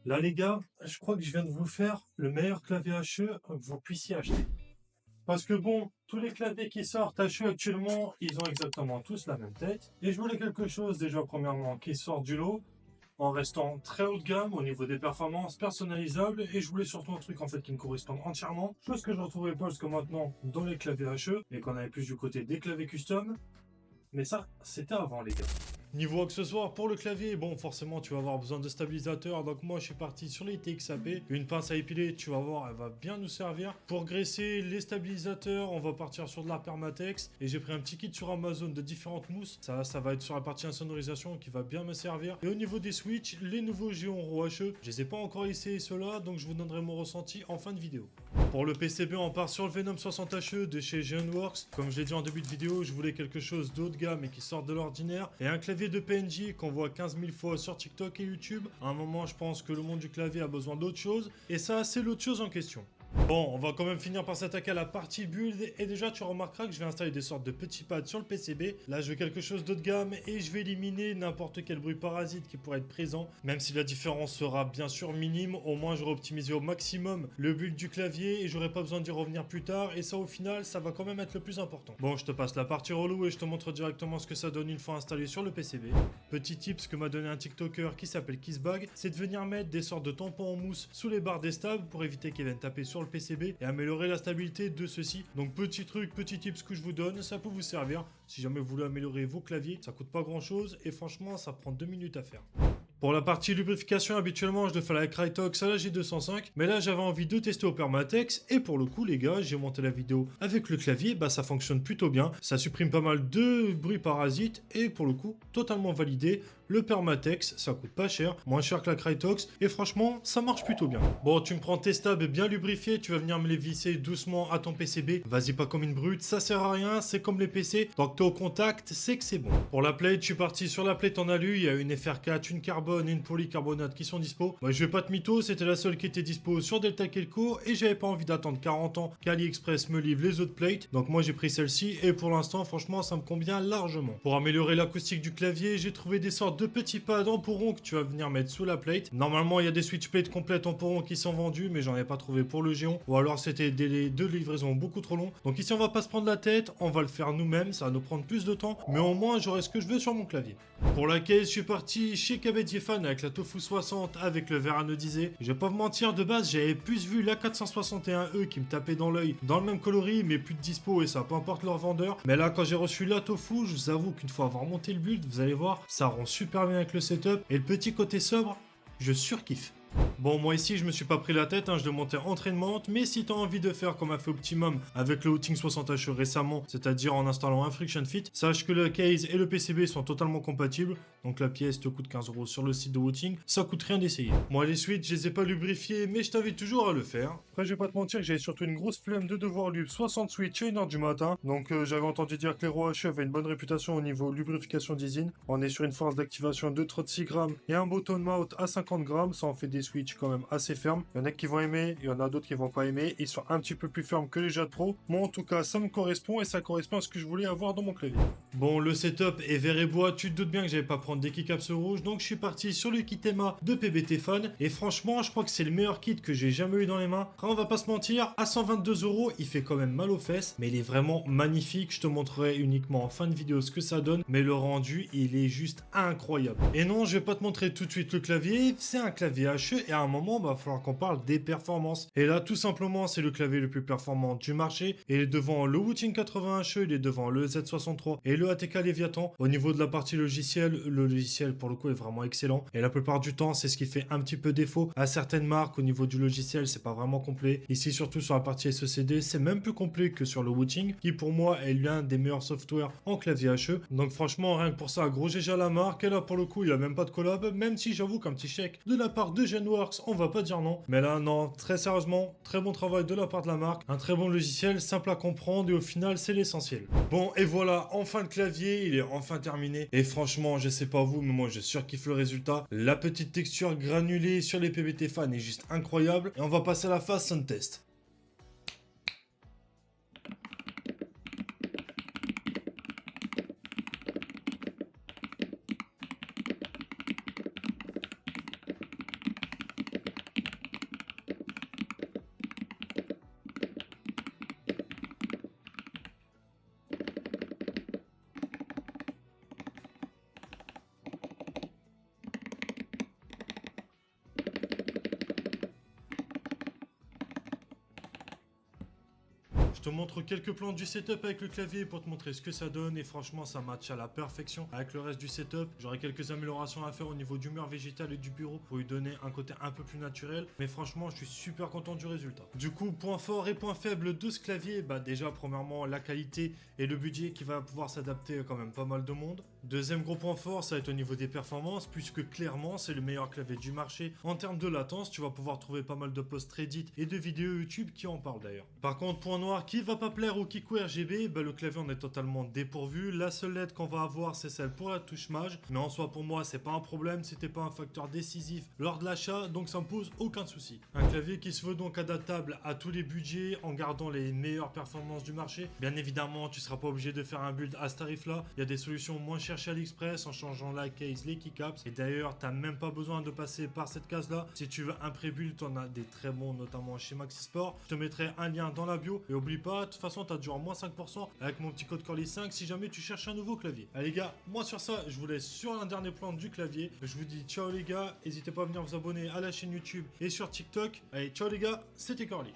Là, les gars, je crois que je viens de vous faire le meilleur clavier HE que vous puissiez acheter. Parce que bon, tous les claviers qui sortent HE actuellement, ils ont exactement tous la même tête. Et je voulais quelque chose déjà premièrement qui sort du lot, en restant très haut de gamme au niveau des performances personnalisables. Et je voulais surtout un truc en fait qui me corresponde entièrement. Chose que je retrouvais pas jusqu'à maintenant dans les claviers HE et qu'on avait plus du côté des claviers custom. Mais ça, c'était avant les gars. Niveau accessoires pour le clavier, bon forcément tu vas avoir besoin de stabilisateurs, donc moi je suis parti sur les TXAP. Une pince à épiler, tu vas voir, elle va bien nous servir. Pour graisser les stabilisateurs, on va partir sur de la Permatex. Et j'ai pris un petit kit sur Amazon de différentes mousses. Ça va être sur la partie insonorisation qui va bien me servir. Et au niveau des switches, les nouveaux Géon Ro HE, je les ai pas encore essayés ceux-là, donc je vous donnerai mon ressenti en fin de vidéo. Pour le PCB, on part sur le Venom 60 HE de chez Geonworks. Comme je l'ai dit en début de vidéo, je voulais quelque chose d'haut de gamme et qui sorte de l'ordinaire. Et un clavier de PNJ qu'on voit 15 000 fois sur TikTok et YouTube. À un moment, je pense que le monde du clavier a besoin d'autre chose. Et ça, c'est l'autre chose en question. Bon, on va quand même finir par s'attaquer à la partie build. Et déjà, tu remarqueras que je vais installer des sortes de petits pads sur le PCB. Là, je veux quelque chose d'haut de gamme et je vais éliminer n'importe quel bruit parasite qui pourrait être présent. Même si la différence sera bien sûr minime, au moins j'aurai optimisé au maximum le build du clavier et j'aurai pas besoin d'y revenir plus tard. Et ça, au final, ça va quand même être le plus important. Bon, je te passe la partie relou et je te montre directement ce que ça donne une fois installé sur le PCB. Petit tip, ce que m'a donné un TikToker qui s'appelle Kissbag, c'est de venir mettre des sortes de tampons en mousse sous les barres des stables pour éviter qu'ils viennent taper sur le PCB et améliorer la stabilité de ceux-ci. Donc petit truc, petit tips que je vous donne, ça peut vous servir si jamais vous voulez améliorer vos claviers. Ça coûte pas grand chose et franchement ça prend 2 minutes à faire. Pour la partie lubrification, habituellement, je le fais avec Krytox à la G205, mais là, j'avais envie de tester au Permatex, et pour le coup, les gars, j'ai monté la vidéo avec le clavier, bah ça fonctionne plutôt bien, ça supprime pas mal de bruits parasites, et pour le coup, totalement validé. Le Permatex, ça coûte pas cher, moins cher que la Krytox, et franchement, ça marche plutôt bien. Bon, tu me prends tes stabs bien lubrifiés, tu vas venir me les visser doucement à ton PCB, vas-y pas comme une brute, ça sert à rien, c'est comme les PC, tant que t'es au contact, c'est que c'est bon. Pour la plate, je suis parti sur la plate en alu, il y a une FR4, une carbone, et une polycarbonate qui sont dispo. Bah, je vais pas te mytho, c'était la seule qui était dispo sur Delta Kelco et j'avais pas envie d'attendre 40 ans qu'AliExpress me livre les autres plates. Donc moi j'ai pris celle-ci et pour l'instant franchement ça me convient largement. Pour améliorer l'acoustique du clavier, j'ai trouvé des sortes de petits pads en pourron que tu vas venir mettre sous la plate. Normalement il y a des switch plates complètes en pourron qui sont vendus mais j'en ai pas trouvé pour le Géon ou alors c'était des délais de livraison beaucoup trop longs. Donc ici on va pas se prendre la tête, on va le faire nous-mêmes, ça va nous prendre plus de temps mais au moins j'aurai ce que je veux sur mon clavier. Pour la case, je suis parti chez Kabetier Fan avec la Tofu 60 avec le verre anodisé. Je vais pas vous mentir, de base j'avais plus vu la 461E qui me tapait dans l'œil dans le même coloris mais plus de dispo et ça peu importe leur vendeur. Mais là quand j'ai reçu la Tofu, je vous avoue qu'une fois avoir monté le build, vous allez voir, ça rend super bien avec le setup et le petit côté sobre, je surkiffe. Bon, moi ici, je me suis pas pris la tête, je le montais entraînement, mais si t'as envie de faire comme a fait Optimum avec le Outing 60H récemment, c'est-à-dire en installant un Friction Fit, sache que le case et le PCB sont totalement compatibles, donc la pièce te coûte 15 € sur le site de Outing, ça coûte rien d'essayer. Moi, les switches, je les ai pas lubrifiés, mais je t'invite toujours à le faire. Après, je vais pas te mentir que j'avais surtout une grosse flemme de devoir lub 60 switches à 1h du matin, donc j'avais entendu dire que les Ro HE avaient une bonne réputation au niveau lubrification d'usine. On est sur une force d'activation de 36 grammes et un bottom mount à 50 grammes, ça en fait des switches quand même assez fermes. Il y en a qui vont aimer, il y en a d'autres qui vont pas aimer. Ils sont un petit peu plus fermes que les Jade Pro. Moi en tout cas ça me correspond et ça correspond à ce que je voulais avoir dans mon clavier. Bon, le setup est verre et bois, tu te doutes bien que j'allais pas prendre des keycaps rouges, donc je suis parti sur le kit EMA de PBT Fan. Et franchement je crois que c'est le meilleur kit que j'ai jamais eu dans les mains. Après on va pas se mentir, à 122 € il fait quand même mal aux fesses, mais il est vraiment magnifique. Je te montrerai uniquement en fin de vidéo ce que ça donne, mais le rendu il est juste incroyable. Et non, je vais pas te montrer tout de suite le clavier, c'est un clavier HE et à un moment va falloir qu'on parle des performances. Et là tout simplement c'est le clavier le plus performant du marché et il est devant le Wooting 80 HE, il est devant le Z63 et le ATK Leviathan. Au niveau de la partie logiciel, le logiciel pour le coup est vraiment excellent et la plupart du temps c'est ce qui fait un petit peu défaut à certaines marques. Au niveau du logiciel c'est pas vraiment complet. Ici surtout sur la partie SECD c'est même plus complet que sur le Wooting qui pour moi est l'un des meilleurs softwares en clavier HE. Donc franchement rien que pour ça gros GG à la marque et là pour le coup il y a même pas de collab, même si j'avoue qu'un petit chèque de la part de Geonworks on va pas dire non. Mais là, non, très sérieusement, très bon travail de la part de la marque. Un très bon logiciel, simple à comprendre et au final, c'est l'essentiel. Bon, et voilà, enfin le clavier, il est enfin terminé. Et franchement, je sais pas vous, mais moi, je surkiffe le résultat. La petite texture granulée sur les PBT Fan est juste incroyable. Et on va passer à la phase sound test. je te montre quelques plans du setup avec le clavier pour te montrer ce que ça donne et franchement ça match à la perfection avec le reste du setup. J'aurai quelques améliorations à faire au niveau du mur végétal et du bureau pour lui donner un côté un peu plus naturel, mais franchement je suis super content du résultat. Du coup, point fort et point faible de ce clavier, bah déjà premièrement la qualité et le budget qui va pouvoir s'adapter à quand même pas mal de monde. Deuxième gros point fort, ça va être au niveau des performances, puisque clairement c'est le meilleur clavier du marché en termes de latence. Tu vas pouvoir trouver pas mal de posts Reddit et de vidéos YouTube qui en parlent d'ailleurs. Par contre, point noir qui va pas plaire au Kiku RGB, bah le clavier en est totalement dépourvu. La seule LED qu'on va avoir c'est celle pour la touche mage, mais en soi pour moi c'est pas un problème, c'était pas un facteur décisif lors de l'achat, donc ça me pose aucun souci. Un clavier qui se veut donc adaptable à tous les budgets en gardant les meilleures performances du marché. Bien évidemment, tu seras pas obligé de faire un build à ce tarif là, il y a des solutions moins chères chez AliExpress en changeant la case, les keycaps, et d'ailleurs t'as même pas besoin de passer par cette case là. Si tu veux un pré-build, t'en as des très bons notamment chez Maxisport, je te mettrai un lien dans la bio, et oublie pas, de toute façon t'as du moins 5% avec mon petit code Corly5 si jamais tu cherches un nouveau clavier. Allez les gars, moi sur ça je vous laisse sur un dernier plan du clavier, je vous dis ciao les gars, n'hésitez pas à venir vous abonner à la chaîne YouTube et sur TikTok. Allez ciao les gars, c'était Corly.